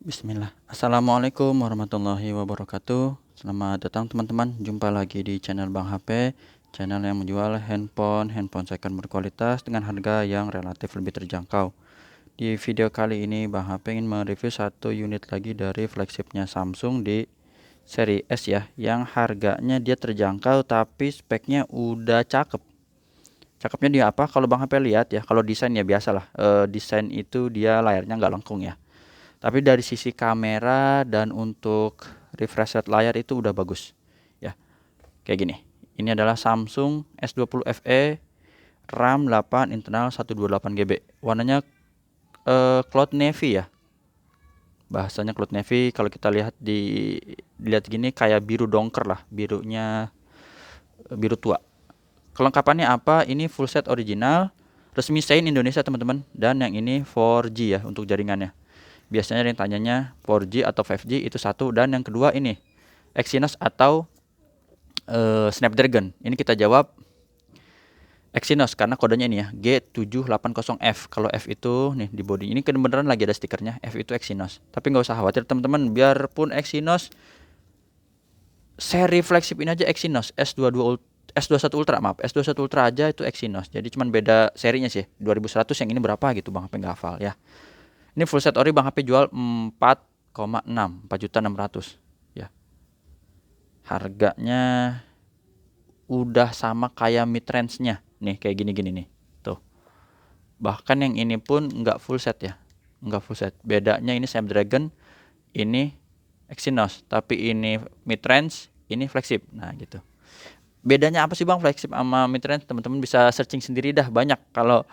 Bismillah. Assalamualaikum warahmatullahi wabarakatuh. Selamat datang teman-teman. Jumpa lagi di channel Bang HP, channel yang menjual handphone second berkualitas dengan harga yang relatif lebih terjangkau. Di video kali ini Bang HP ingin mereview satu unit lagi dari flagshipnya Samsung di seri S ya, yang harganya dia terjangkau tapi speknya udah cakep. Cakepnya dia apa? Kalau Bang HP lihat ya, kalau desain ya biasalah. Desain itu dia layarnya nggak lengkung ya. Tapi dari sisi kamera dan untuk refresh rate layar itu udah bagus. Ya, kayak gini. Ini adalah Samsung S20 FE RAM 8 internal 128 GB. Warnanya cloud navy ya. Bahasanya cloud navy, kalau kita lihat dilihat gini kayak biru dongker lah, birunya biru tua. Kelengkapannya apa? Ini full set original, resmi Sein Indonesia teman-teman, dan yang ini 4G ya untuk jaringannya. Biasanya yang tanyanya 4G atau 5G itu satu, dan yang kedua ini Exynos atau Snapdragon. Ini kita jawab Exynos karena kodenya ini ya G780F. Kalau F itu nih di body ini kebenaran lagi ada stikernya, F itu Exynos. Tapi nggak usah khawatir teman-teman, biarpun Exynos seri flagship ini aja Exynos S22 S21 Ultra, maaf, S21 Ultra aja itu Exynos. Jadi cuman beda serinya sih. 2100 yang ini berapa gitu Bang HP nggak hafal ya. Ini full set ori Bang HP jual 4,6, 4.600.000 ya. Harganya udah sama kayak mid range-nya. Nih kayak gini-gini nih. Tuh. Bahkan yang ini pun nggak full set ya. Nggak full set. Bedanya ini Snapdragon, ini Exynos, tapi ini mid range, ini flagship. Nah, gitu. Bedanya apa sih Bang flagship sama mid range? Teman-teman bisa searching sendiri dah, banyak. Kalau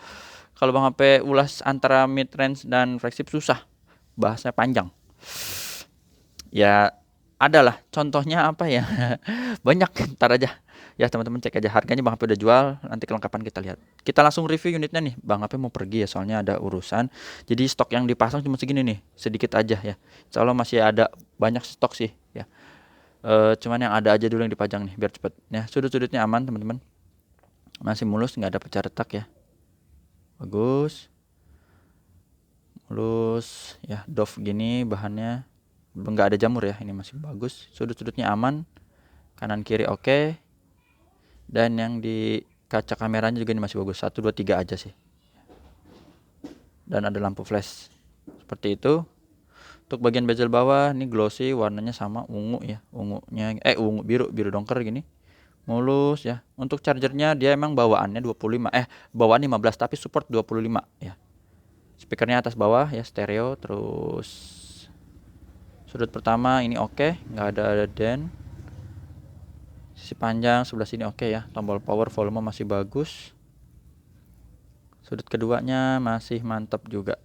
kalau Bang HP ulas antara mid range dan flagship susah. Bahasanya panjang. Ya adalah contohnya apa ya? Banyak, ntar aja. Ya teman-teman cek aja harganya Bang HP udah jual, nanti kelengkapan kita lihat. Kita langsung review unitnya nih. Bang HP mau pergi ya soalnya ada urusan. Jadi stok yang dipasang cuma segini nih, sedikit aja ya. Insya Allah masih ada banyak stok sih ya. Cuman yang ada aja dulu yang dipajang nih biar cepet. Ya sudut-sudutnya aman teman-teman. Masih mulus, nggak ada pecah retak ya. Bagus. Mulus ya, doff gini bahannya. Nggak ada jamur ya, ini masih bagus. Sudut-sudutnya aman, kanan kiri oke. Dan yang di kaca kameranya juga ini masih bagus, 1 2 3 aja sih. Dan ada lampu flash seperti itu. Untuk bagian bezel bawah ini glossy, warnanya sama ungu ya, ungunya ungu biru dongker gini, mulus ya. Untuk chargernya dia emang bawaannya 25, bawaan 15 tapi support 25 ya. Speakernya atas bawah ya, stereo. Terus sudut pertama ini oke, nggak ada den. Sisi panjang sebelah sini oke ya, tombol power volume masih bagus. Sudut keduanya masih mantap juga.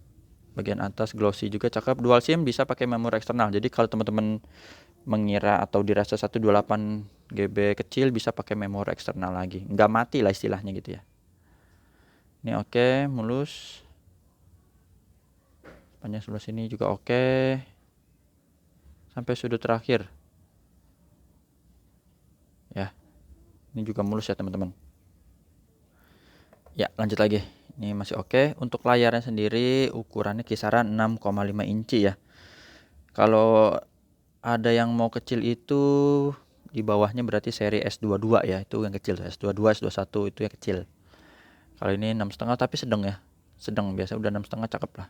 Bagian atas glossy juga cakep. Dual SIM bisa pakai memori eksternal. Jadi kalau teman-teman mengira atau dirasa 128 GB kecil bisa pakai memori eksternal lagi. Nggak mati lah istilahnya gitu ya. Ini oke, mulus. Panjang sebelah sini juga oke. Sampai sudut terakhir. Ya. Ini juga mulus ya teman-teman. Ya, lanjut lagi. Ini masih oke. Untuk layarnya sendiri ukurannya kisaran 6,5 inci ya. Kalau ada yang mau kecil itu di bawahnya berarti seri S22 ya, itu yang kecil. S22, S21 itu yang kecil. Kalau ini 6,5 tapi sedang ya. Sedang, biasa udah 6,5 cakep lah.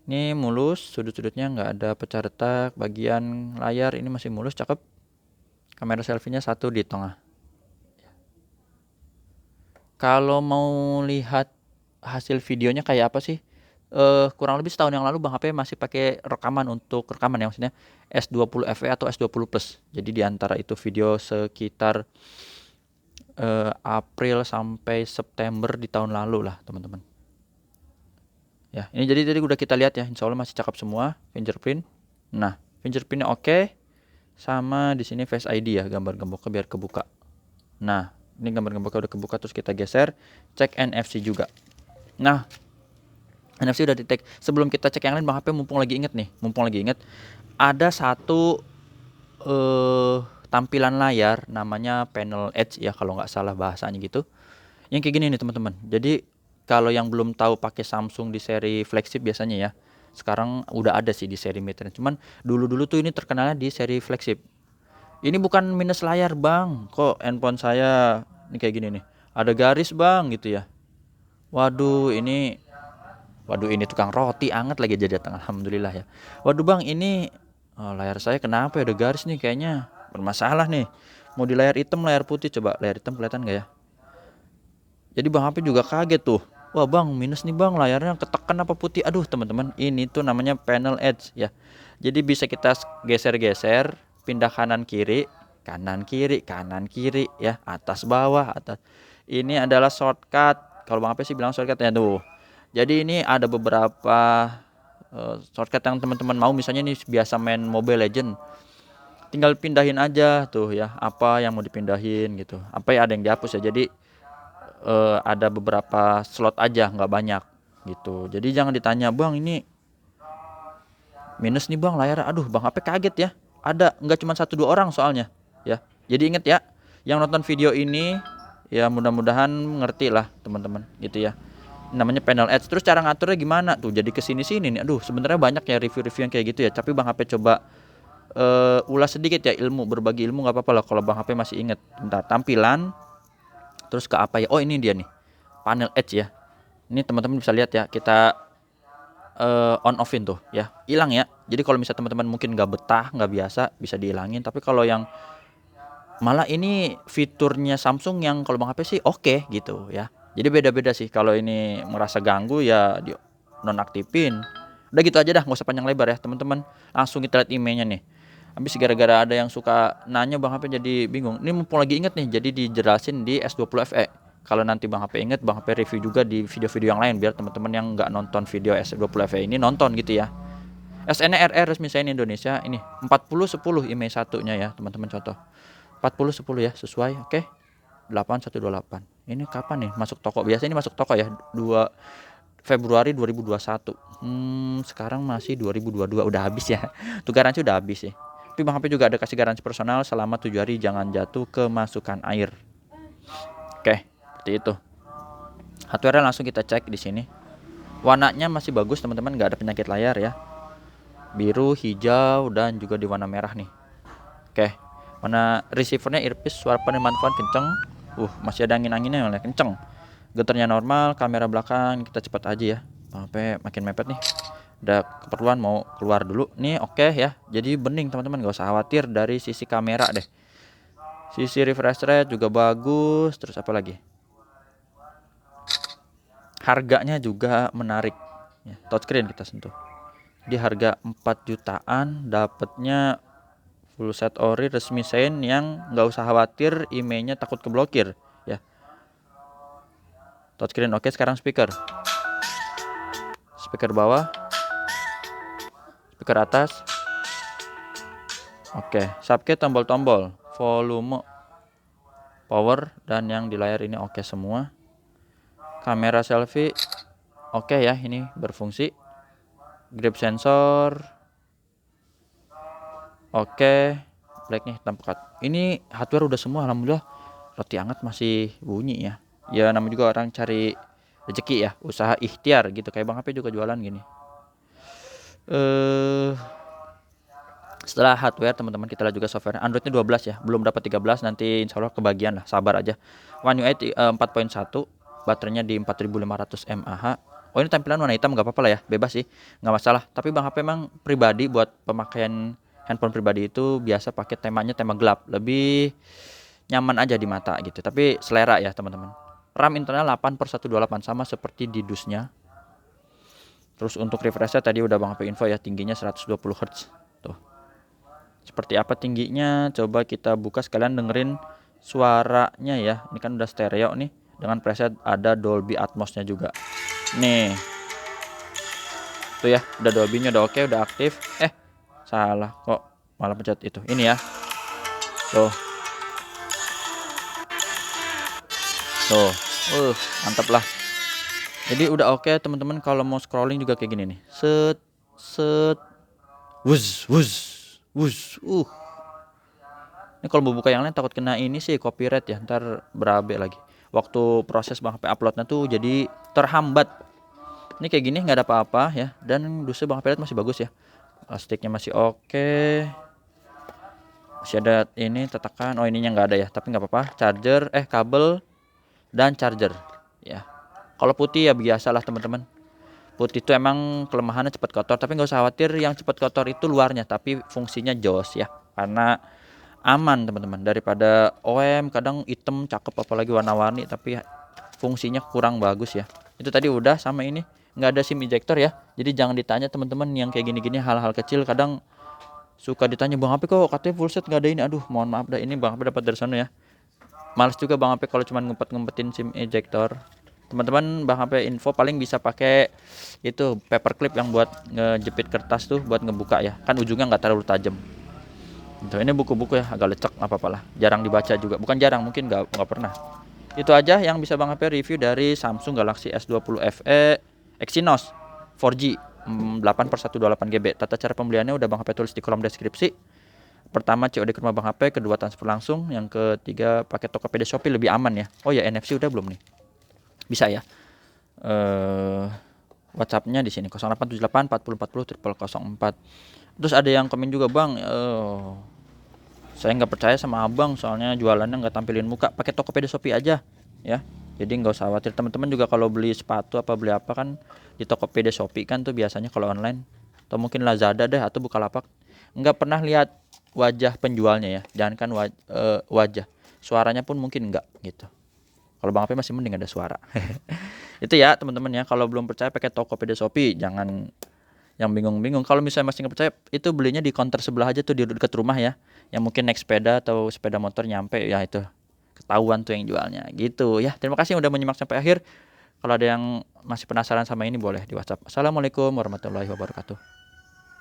Ini mulus, sudut-sudutnya nggak ada pecah retak. Bagian layar ini masih mulus, cakep. Kamera selfie-nya satu di tengah. Kalau mau lihat hasil videonya kayak apa sih? Kurang lebih setahun yang lalu Bang HP masih pakai rekaman untuk rekaman ya, maksudnya S20 FE atau S20 Plus. Jadi di antara itu video sekitar April sampai September di tahun lalu lah, teman-teman. Ya, ini jadi udah kita lihat ya, insya Allah masih cakep semua fingerprint. Nah, fingerprintnya oke. Sama di sini Face ID ya, gambar gemboknya biar kebuka. Nah, ini gambar gemboknya udah kebuka, terus kita geser, cek NFC juga. Nah, NFC udah di-tag. Sebelum kita cek yang lain, Bang HP mumpung lagi inget, ada satu tampilan layar namanya panel edge ya kalau nggak salah bahasanya gitu. Yang kayak gini nih teman-teman. Jadi kalau yang belum tahu pakai Samsung di seri flagship biasanya ya, Sekarang udah ada sih di seri mid-range. Cuman dulu-dulu tuh ini terkenalnya di seri flagship. Ini bukan minus layar bang, kok handphone saya ini kayak gini nih. Ada garis bang gitu ya. Waduh ini tukang roti anget lagi aja datang, alhamdulillah ya. Waduh bang ini layar saya kenapa ya ada garis nih kayaknya bermasalah nih. Mau di layar hitam layar putih, coba layar hitam kelihatan gak ya? Jadi bang HP juga kaget tuh. Wah bang minus nih bang, layarnya ketekan apa putih. Aduh teman-teman, ini tuh namanya panel edge ya. Jadi bisa kita geser-geser, pindah kanan kiri, kanan kiri, kanan kiri ya, atas bawah atas. Ini adalah shortcut. Kalau bang HP sih bilang shortcutnya tuh. Jadi ini ada beberapa shortcut yang teman-teman mau, misalnya nih biasa main Mobile Legend, tinggal pindahin aja tuh ya, apa yang mau dipindahin gitu. Apa ya ada yang dihapus ya. Jadi ada beberapa slot aja, nggak banyak gitu. Jadi jangan ditanya bang ini minus nih bang layar, aduh bang HP kaget ya. Ada nggak cuma 1-2 orang soalnya ya. Jadi inget ya, yang nonton video ini ya mudah-mudahan ngerti lah teman-teman gitu ya. Namanya panel edge. Terus cara ngaturnya gimana tuh? Jadi kesini-sini nih. Aduh sebenarnya banyak ya review-review yang kayak gitu ya. Tapi bang HP coba ulas sedikit ya, berbagi ilmu nggak apa-apa lah kalau bang HP masih inget. Bentar, tampilan. Terus ke apa ya? Oh ini dia nih, panel edge ya. Ini teman-teman bisa lihat ya, kita on offin tuh ya, hilang ya. Jadi kalau misalnya teman-teman mungkin nggak betah, nggak biasa, bisa dihilangin. Tapi kalau yang malah ini fiturnya Samsung yang kalau bang HP sih oke gitu ya. Jadi beda-beda sih. Kalau ini merasa ganggu ya di nonaktifin. Udah gitu aja dah, nggak usah panjang lebar ya teman-teman. Langsung kita lihat emailnya nih. Habis gara-gara ada yang suka nanya bang HP jadi bingung. Ini mumpung lagi inget nih, jadi dijelasin di S20 FE. Kalau nanti bang HP inget, bang HP review juga di video-video yang lain biar teman-teman yang nggak nonton video S20 FE ini nonton gitu ya. SNRR resmi saya Indonesia ini 4010 IMEI satunya ya teman-teman, contoh 4010 ya sesuai, oke. 8128. Ini kapan nih masuk toko? Biasanya ini masuk toko ya 2 Februari 2021. Sekarang masih 2022, udah habis ya. Tuh garansi udah habis sih. Tapi bang HP juga ada kasih garansi personal selama 7 hari jangan jatuh kemasukan air. Oke, seperti itu. Hardware langsung kita cek di sini. Warnanya masih bagus teman-teman, nggak ada penyakit layar ya. Biru, hijau, dan juga di warna merah nih. Oke, warna receivernya earpiece, suara pemanfaat kenceng. Masih ada angin-anginnya yang kenceng. Getarnya normal, kamera belakang kita cepat aja ya. Sampai makin mepet nih. Ada keperluan mau keluar dulu. Nih oke ya. Jadi bening teman-teman, gak usah khawatir dari sisi kamera deh. Sisi refresh rate juga bagus. Terus apa lagi? Harganya juga menarik. Ya, touchscreen kita sentuh. Di harga 4 jutaan dapatnya full set ori resmi Sein yang nggak usah khawatir emailnya takut keblokir ya. Touchscreen oke. Sekarang speaker bawah, speaker atas oke. Subkey, tombol-tombol, volume, power, dan yang di layar ini oke semua. Kamera selfie oke ya, ini berfungsi. Grip sensor oke. Black nih hitam pekat. Ini hardware udah semua alhamdulillah. Roti hangat masih bunyi ya. Ya namanya juga orang cari rezeki ya, usaha ikhtiar gitu. Kayak bang HP juga jualan gini. Setelah hardware teman-teman, kita lihat juga software. Androidnya 12 ya, belum dapat 13, nanti insya Allah kebagian lah, sabar aja. One UI 4.1, baterainya di 4500 mAh. Oh ini tampilan warna hitam, nggak apa-apa lah ya, bebas sih, nggak masalah. Tapi bang HP emang pribadi buat pemakaian handphone pribadi itu biasa pakai temanya tema gelap, lebih nyaman aja di mata gitu. Tapi selera ya teman-teman. RAM internal 8/128 sama seperti di dusnya. Terus untuk refreshnya tadi udah bang HP info ya, tingginya 120 Hz. Tuh. Seperti apa tingginya? Coba kita buka sekalian dengerin suaranya ya. Ini kan udah stereo nih, dengan preset ada Dolby Atmos-nya juga. Nih. Tuh ya, udah Dolby-nya udah oke, udah aktif. Salah kok, malah pencet itu. Ini ya. Tuh. Mantap lah. Jadi udah oke teman-teman. Kalau mau scrolling juga kayak gini nih. Set wuz. Ini kalau mau buka yang lain takut kena ini sih copyright ya, ntar berabe lagi. Waktu proses bang HP uploadnya tuh jadi terhambat. Ini kayak gini nggak ada apa-apa ya, dan dusnya Bang HP lihat masih bagus ya. Plastiknya masih oke. Masih ada ini tatakan. Oh, ininya nggak ada ya, tapi nggak apa-apa. Charger, kabel dan charger ya. Kalau putih ya biasalah teman-teman. Putih itu emang kelemahannya cepat kotor, tapi nggak usah khawatir yang cepat kotor itu luarnya, tapi fungsinya jos ya. Karena aman teman-teman, daripada OEM kadang hitam cakep apalagi warna-warni tapi fungsinya kurang bagus ya. Itu tadi udah. Sama ini nggak ada SIM ejector ya, jadi jangan ditanya teman-teman yang kayak gini-gini, hal-hal kecil kadang suka ditanya, Bang HP kok katanya full set nggak ada ini. Aduh, mohon maaf dah, ini Bang HP dapat dari sana ya. Males juga Bang HP kalau cuma ngumpet-ngumpetin SIM ejector. Teman-teman, Bang HP info paling bisa pakai itu paperclip yang buat ngejepit kertas tuh buat ngebuka ya, kan ujungnya nggak terlalu tajam. Ini buku-buku ya, agak lecek apa-apalah, jarang dibaca juga, bukan jarang, mungkin nggak pernah. Itu aja yang bisa Bang HP review dari Samsung Galaxy S20 FE Exynos 4G 8/128 GB. Tata cara pembeliannya udah Bang HP tulis di kolom deskripsi. Pertama COD ke rumah Bang HP, kedua transfer langsung, yang ketiga pakai Tokopedia Shopee lebih aman ya. Oh ya, NFC udah belum nih? Bisa ya. WhatsApp-nya di sini 0878 40 40 0004. Terus ada yang komen juga, Bang, saya nggak percaya sama abang soalnya jualannya nggak tampilin muka. Pakai Tokopedia Shopee aja ya. Jadi nggak usah khawatir teman-teman juga kalau beli sepatu apa beli apa kan di Tokopedia Shopee kan tuh biasanya kalau online, atau mungkin Lazada deh atau Bukalapak, nggak pernah lihat wajah penjualnya ya. Jangankan wajah, suaranya pun mungkin nggak gitu. Kalau Bang HP masih mending ada suara. Itu ya teman-teman ya. Kalau belum percaya pakai Tokopedia Shopee, jangan yang bingung-bingung. Kalau misalnya masih nggak percaya, itu belinya di counter sebelah aja tuh di dekat rumah ya. Yang mungkin naik sepeda atau sepeda motor nyampe ya, itu ketahuan tuh yang jualnya gitu ya. Terima kasih udah menyimak sampai akhir. Kalau ada yang masih penasaran sama ini boleh di WhatsApp. Assalamualaikum warahmatullahi wabarakatuh.